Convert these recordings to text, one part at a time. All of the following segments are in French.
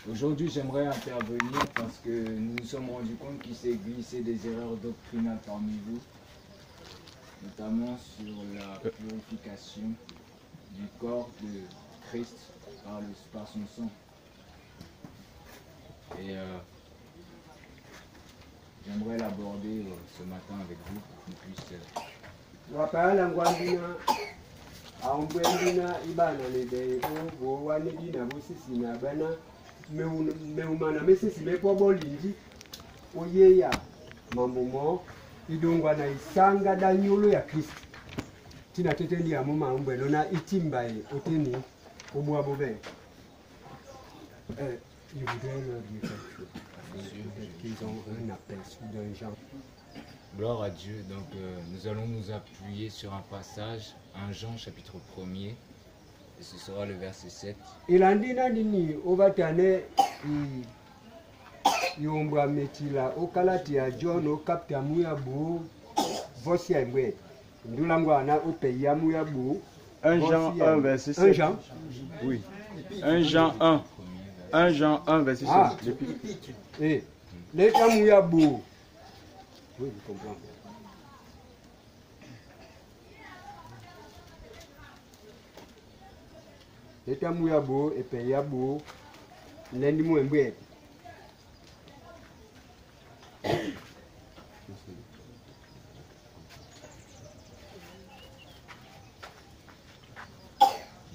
Aujourd'hui, j'aimerais intervenir parce que nous nous sommes rendus compte qu'il s'est glissé des erreurs doctrinales parmi vous, notamment sur la purification du corps de Christ par son sang. Et j'aimerais l'aborder ce matin avec vous pour qu'on puisse... meumana mesisi mekobo lingi oyeya mamumo idongwa na isanga danyolo ya Kristo tina tetendi ya mama mbwelo na itimbaye oteni obwa bobe il voudrait leur dire quelque chose qu'ils ont un aperçu d'un genre. Gloire à Dieu. Donc nous allons nous appuyer sur un passage, 1 Jean chapitre 1er. Et ce sera le verset 7. Il a dit nandini ovatane yombwa metila okalati ya John okapta muyabu vosi ya mwe ndulangwa na opeya muyabu 1 Jean 1 verset 7. 1 Jean Oui. 1 Jean 1. 1 Jean 1 verset 7. Ah. Eh, leta muyabu. Oui, je comprends. Leta muyabo epe yabo lendi mwembe.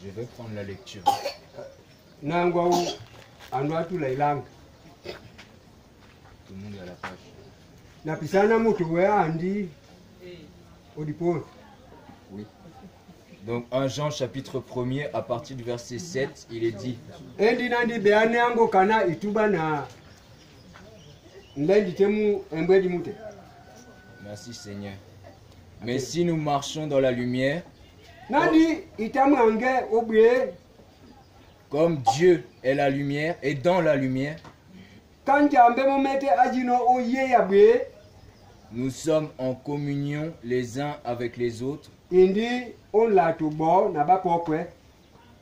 Je vais prendre la lecture. Nangwa u anwatu lailang. Tout le monde est à la page. Na pisana mutu we andi odipon. Oui. Donc 1 Jean chapitre 1er, à partir du verset 7, il est dit: Endi nandi beane ango kana ituba na ndendi temu embedi mute. Merci Seigneur. Mais si nous marchons dans la lumière, Nandi itamu ange obwe comme Dieu est la lumière et dans la lumière, kanja ambe momete ajino oye yabwe nous sommes en communion les uns avec les autres. indi on la tubo na bapokwe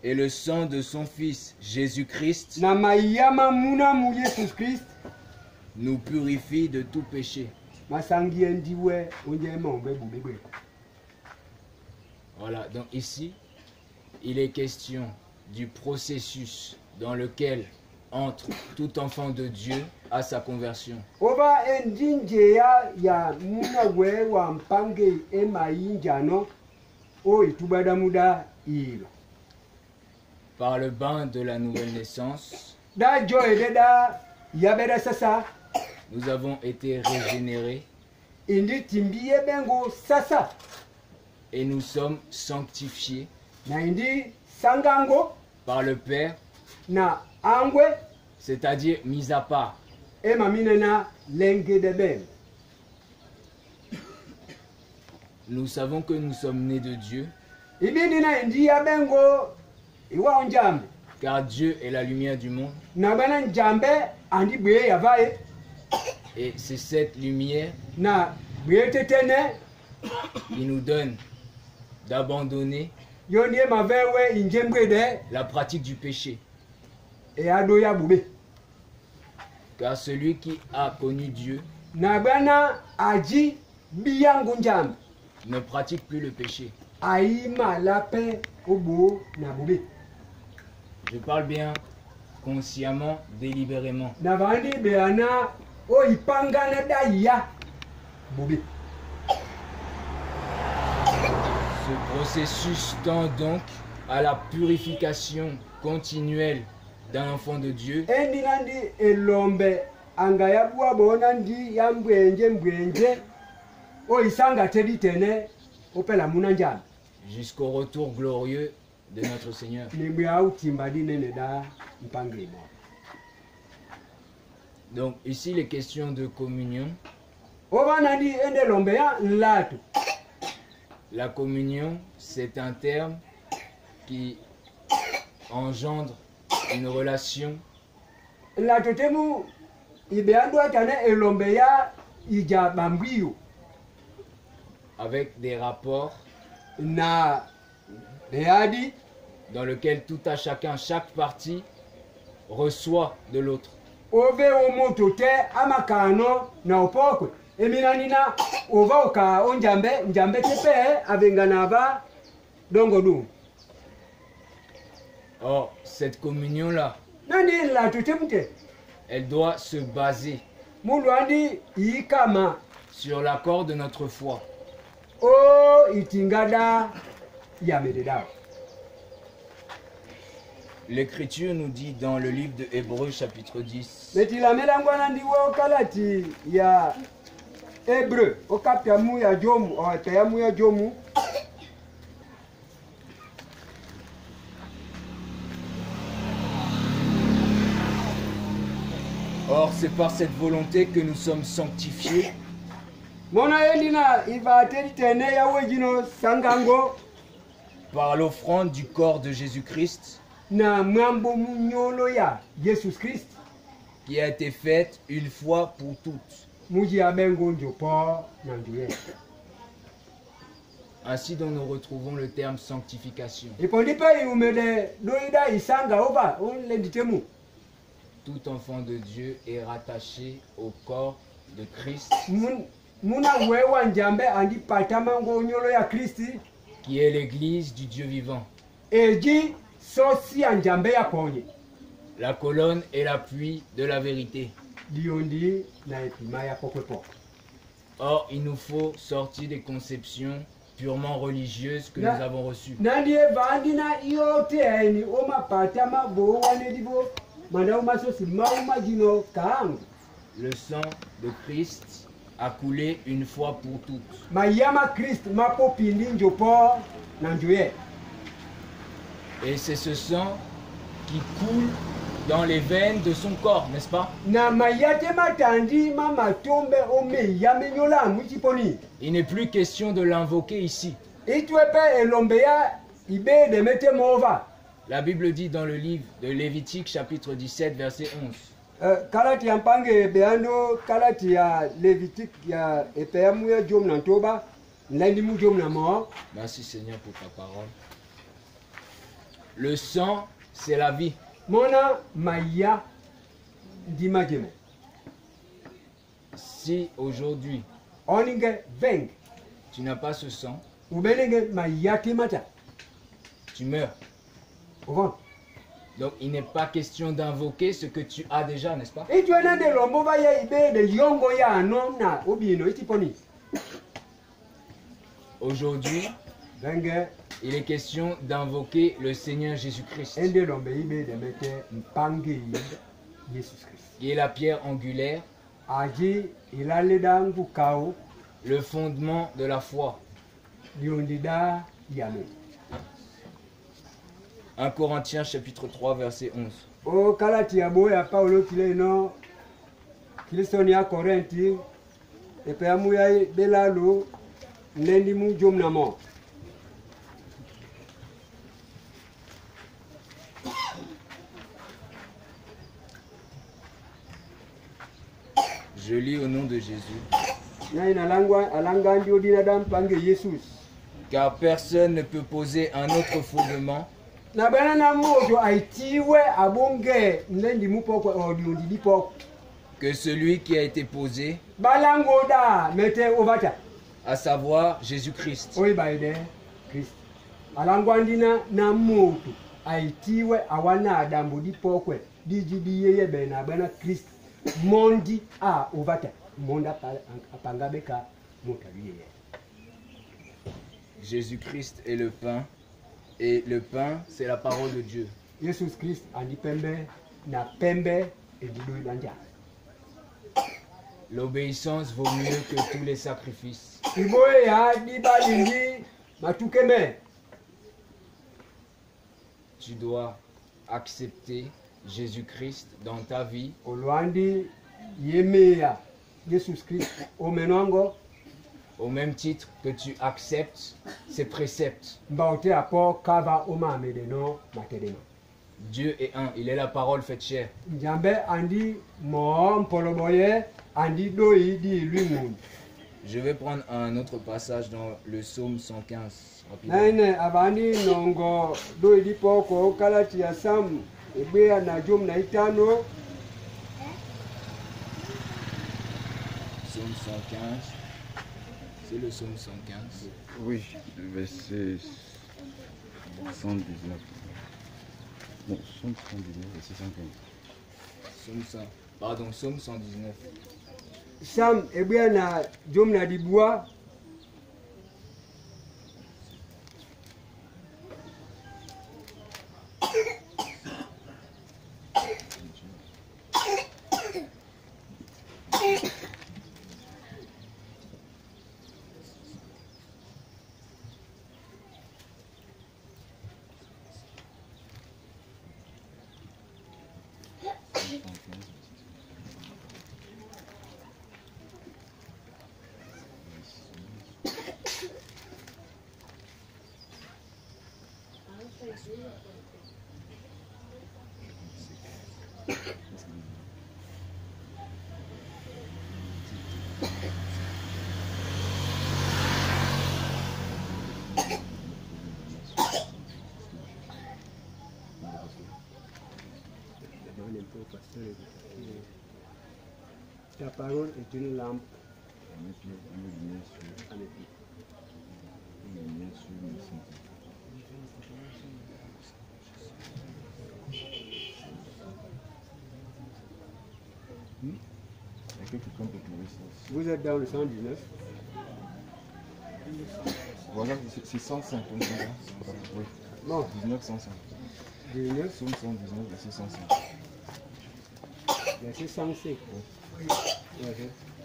Et le sang de son Fils Jésus-Christ na mayama muna mu Yesus Christ nous purifie de tout péché. masangi ndiwe onje mombe bubebe. Voilà, donc ici, il est question du processus dans lequel entre tout enfant de Dieu à sa conversion. Oba endinje ya muna we wa mpange ema injano o itubada muda ilo. Par le bain de la nouvelle naissance, Da joy da yabeda sasa nous avons été régénérés indi timbiye bengo sasa et nous sommes sanctifiés na indi sangango par le Père, na angwe c'est-à-dire mis à part. ema minena lenge de ben. Nous savons que nous sommes nés de Dieu, Ibindi na indi ya bengo iwa njambe car Dieu est la lumière du monde. na bana njambe andi bwe yavaye Et c'est cette lumière na bwe tetene qui nous donne d'abandonner yoni mavewe injembwe de la pratique du péché. e ado ya bube Car celui qui a connu Dieu na bana aji biyangu njambe ne pratique plus le péché. aima lape obo na bube Je parle bien consciemment, délibérément. na bandi beana o ipangana da ya bube. Ce processus tend donc à la purification continuelle d'un enfant de Dieu Endi nandi elombe anga ya bua bona ndi ya mbwenje o isanga teditene opela munanjana jusqu'au retour glorieux de notre Seigneur. nimbe au timbadi nene da mpange mo. Donc ici, les questions de communion. Oba nandi ende lombe ya nlatu. La communion, c'est un terme qui engendre une relation Nlatu temu ibeandu atane elombe ya ija bambio avec des rapports na beadi dans lequel tout à chacun, chaque partie, reçoit de l'autre. ove omoto te amakano na opokwe eminanina ova oka onjambe njambe tepe avengana ba dongo du. Or, cette communion-là, Nani la tutemte elle doit se baser mulu andi ikama sur l'accord de notre foi. o itingada ya mededa. L'Écriture nous dit dans le livre de Hébreux chapitre 10, Metila melangwana ndiwo kalati ya Hébreu okapya mu ya jomu o ya mu ya jomu. or c'est par cette volonté que nous sommes sanctifiés Mona elina ivateli tene ya wejino sangango par l'offrande du corps de Jésus-Christ na mwambo munyolo ya Jesus Christ qui a été faite une fois pour toutes. muji abengo njopo na ndiye. Ainsi dont nous retrouvons le terme sanctification. Ipondipe umede doida isanga ova onle ditemu. Tout enfant de Dieu est rattaché au corps de Christ Muna wewa njambe andi patamango nyolo ya Kristi qui est l'église du Dieu vivant. eji sosi ya njambe ya konye La colonne et l'appui de la vérité. diondi na epima ya pokwepo. Or, il nous faut sortir des conceptions purement religieuses que nous avons reçues. Nandi vandi na yote eni oma patama bo wane dibo manda uma sosi mauma jino kaangu. Le sang de Christ a coulé une fois pour toutes. Mayama Christ mapopindi njopo na njoye. Et c'est ce sang qui coule dans les veines de son corps, n'est-ce pas? Na mayate matandi mama tombe ome ya menyola mwichiponi. Il n'est plus question de l'invoquer ici. Itwepe elombe ya ibe de mete mova. La Bible dit dans le livre de Lévitique chapitre 17 verset 11. Kalati ya mpange beando kalati ya Levitique ya epeamu ya jom na ntoba nlandi mu jom na mo. Merci Seigneur pour ta parole. Le sang, c'est la vie. Mona maya dima jeme. Si aujourd'hui Oninge veng tu n'as pas ce sang, ubenenge maya timata. tu meurs. Ovon. Donc il n'est pas question d'invoquer ce que tu as déjà, n'est-ce pas? Itwena de lombo ba ya ibe de yongo ya anona obino itiponi. Aujourd'hui, Venge il est question d'invoquer le Seigneur Jésus-Christ, ende lombe ibe de mete mpange Jesus Christ. qui est la pierre angulaire, Aji ilale dangu kao le fondement de la foi. diondida yame. 1 Corinthiens chapitre 3 verset 11. O kalati ya boya Paulo kile no Kristo ya Korenti epe amu ya belalo nendi mu jom na mo. Je lis au nom de Jésus. Na inalangwa alanga ndio dinadam pange Jesus. Car personne ne peut poser un autre fondement Na bana na mojo aitiwe abonge nendi mu poko odiondi dipo. que celui qui a été posé, Balango da mete ovata. à savoir Jésus-Christ. Oi baide Christ. Alangwa ndina na moto aitiwe awana adambo dipokwe dijidiye be na bana Christ. Mondi a ovata. Monda apangabeka motaliye. Jésus-Christ est le pain, et le pain, c'est la parole de Dieu. Jesus Christ andi pembe na pembe edido danja. L'obéissance vaut mieux que tous les sacrifices. Iboye ya dibalingi matukeme. Tu dois accepter Jésus-Christ dans ta vie Olwandi yemeya Jesus Christ omenongo au même titre que tu acceptes ses préceptes. mbaote apo kava oma medeno matedeno. Dieu est un, il est la parole faite chair. Njambe andi mo mpoloboye andi doi di lui mundu. Je vais prendre un autre passage dans le psaume 115. naine abandi nongo do ilipoko kalati ya Sam ebea na jom na itano. Psaume 115. C'est le psaume 115. Oui, verset 119. Non, psaume 119, verset 115. Pardon, psaume 119. Sam ebea na jom na dibua. Ta parole est une lampe. Vous êtes dans le 119. Voilà, c'est 105. Oui. Bon. 19, 105. 19. Psaume 119, verset 105. Verset 105. Oui.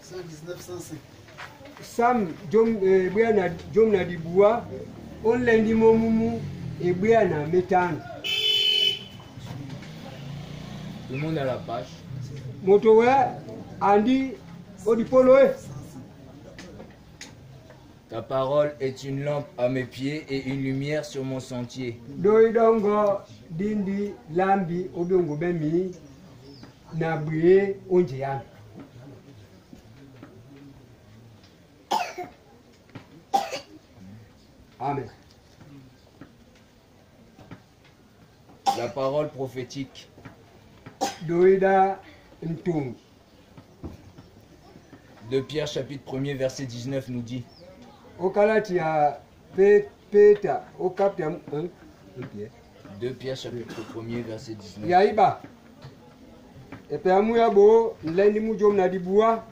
119, 105. Sam ebea na jom na dibua on lendi momumu ebea na metano. Tout le monde a la page. Motowe andi odipoloe. Ta parole est une lampe à mes pieds et une lumière sur mon sentier. Doidongo dindi lambi odongo bemi na bue onjean. Amen. La parole prophétique. Doida ntung. De Pierre chapitre 1er verset 19 nous dit. Okalatia Peter okapia 2 Pierre chapitre 1er verset 19. Yaiba. Epe amuya bo lendi mu jom na dibua.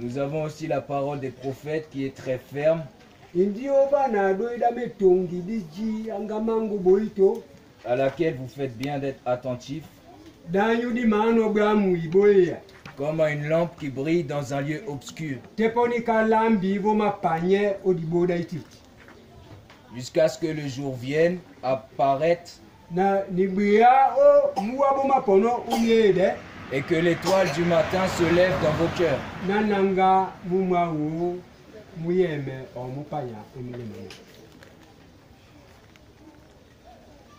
Nous avons aussi la parole des prophètes qui est très ferme, à laquelle vous faites bien d'être attentifs, comme à une lampe qui brille dans un lieu obscur, jusqu'à ce que le jour vienne apparaître et que l'étoile du matin se lève dans vos cœurs.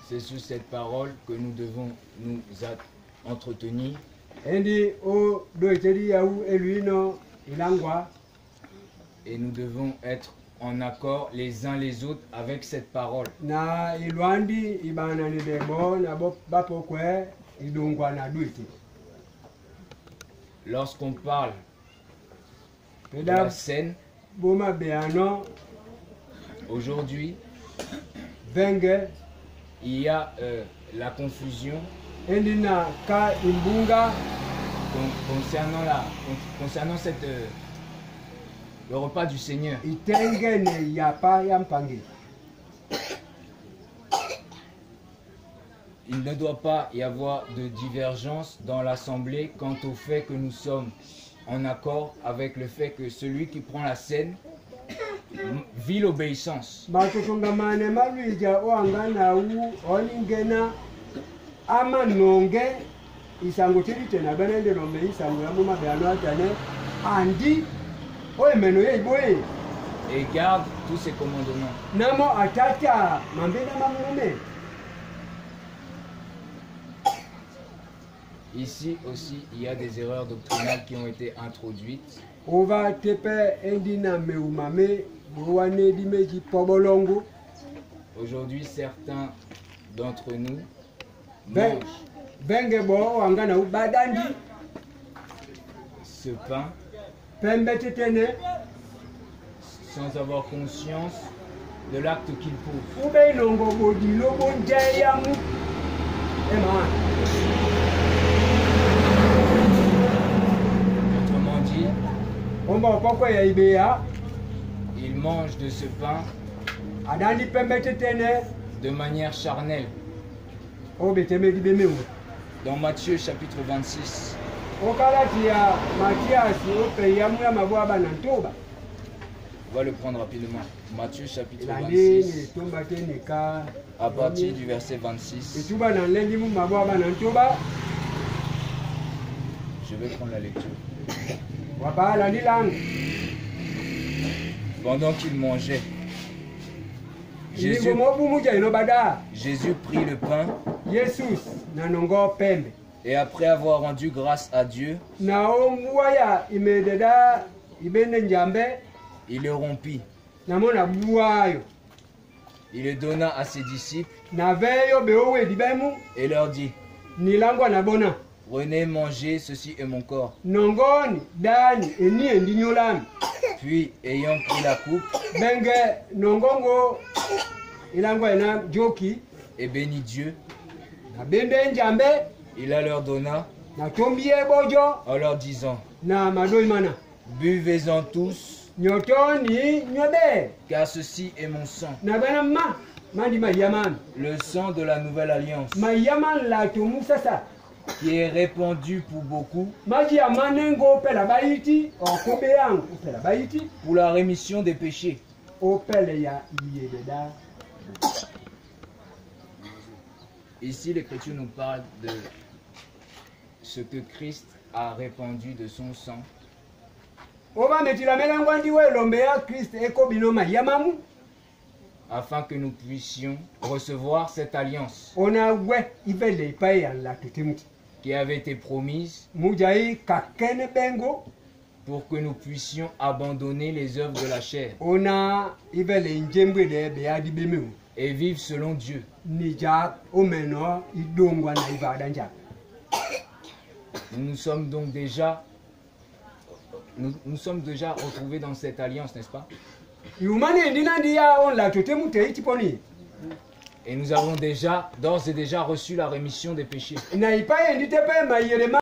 C'est sur cette parole que nous devons nous entretenir. Et nous devons être en accord les uns les autres avec cette parole. Lorsqu'on parle de la scène, aujourd'hui, il y a la confusion concernant le repas du Seigneur. Il ne doit pas y avoir de divergence dans l'assemblée quant au fait que nous sommes en accord avec le fait que celui qui prend la scène vit l'obéissance. et garde tous ses commandements. namo atata mambena mamume. Ici aussi, il y a des erreurs doctrinales qui ont été introduites. Ova tepe endina meumame buwane dimeji pobolongo. Aujourd'hui, certains d'entre nous Ben mangent benge bo wangana ubadandi ce pain pembe tetene sans avoir conscience de l'acte qu'ils posent. ube nongo bodi lobo njayamu. Ema. Autrement dit, Omba poko ya ibea ils mangent de ce pain adandi pembe tetene de manière charnelle. obe teme dibemeu. Dans Matthieu chapitre 26, Okalatia Mathiasi ope yamu ya mabwaba na ntoba. on va le prendre rapidement. Matthieu chapitre Landini 26, tomba tenika à partir du verset 26. etuba na lendi mu mabwaba na ntoba Je vais prendre la lecture. wapala ndilangu. Pendant qu'ils mangeaient, Jésus mobu muja inobada Jésus prit le pain Jesus na nongo pembe et après avoir rendu grâce à Dieu, na omwaya imededa ibene njambe il le rompit. namona buwayo Il le donna à ses disciples na veyo beowe dibemu et leur dit, nilangwa na bona prenez, mangez, ceci est mon corps. nongoni dani eni endinyolami Puis, ayant pris la coupe benge nongongo ilangwa ina joki et bénit Dieu, na bende njambe il la leur donna na tombie bojo en leur disant, na madoi mana buvez-en tous, nyotoni nyobe car ceci est mon sang, na bana ma mandi mayaman le sang de la nouvelle alliance, mayaman la tomu sasa qui est répandu pour beaucoup maji amanengo pela baiti okobe yangu pela baiti pour la rémission des péchés. opele ya yededa. Ici, l'Écriture nous parle de ce que Christ a répandu de son sang Oba metila melango ndiwe lombe ya Christ eko binoma yamamu afin que nous puissions recevoir cette alliance ona we ibele ipai ya la tutemuti qui avait été promise mujai kakene bengo pour que nous puissions abandonner les œuvres de la chair ona ibele njembwe de be ya dibemeu et vivre selon Dieu. nija omeno idongwa na ibada nja. Nous nous sommes donc déjà retrouvés dans cette alliance, n'est-ce pas? Yumane ndina ndiya on la tutemuti itiponi Et nous avons d'ores et déjà reçu la rémission des péchés. na ipai nditepe mayelema